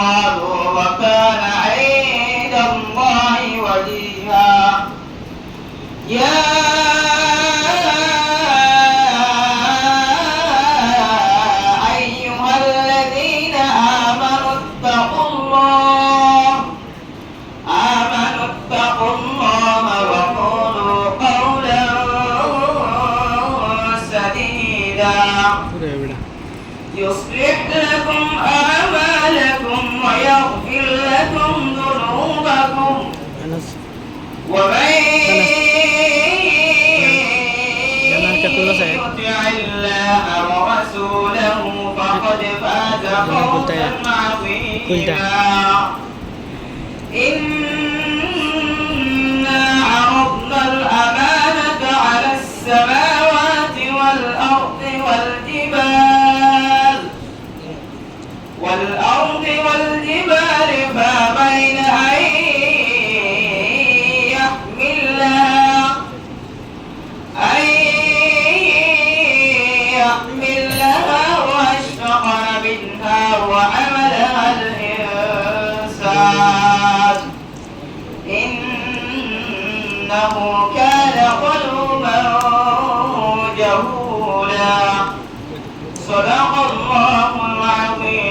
قالوا وكان عند الله وجيها يا أيها الذين آمنوا اتقوا الله وقولوا قولا سديدا يصلح لكم أعمالكم ويغفر لكم ذنوبكم ومن يطع الله ورسوله فقد فاز فوزا عظيما إنا عرضنا الأمانة على السماوات والأرض والجبال فأبين أن يحملنها وأشفقن منها وحملها الإنسان إنه كان ظلوما جهولا صدق الله العظيم.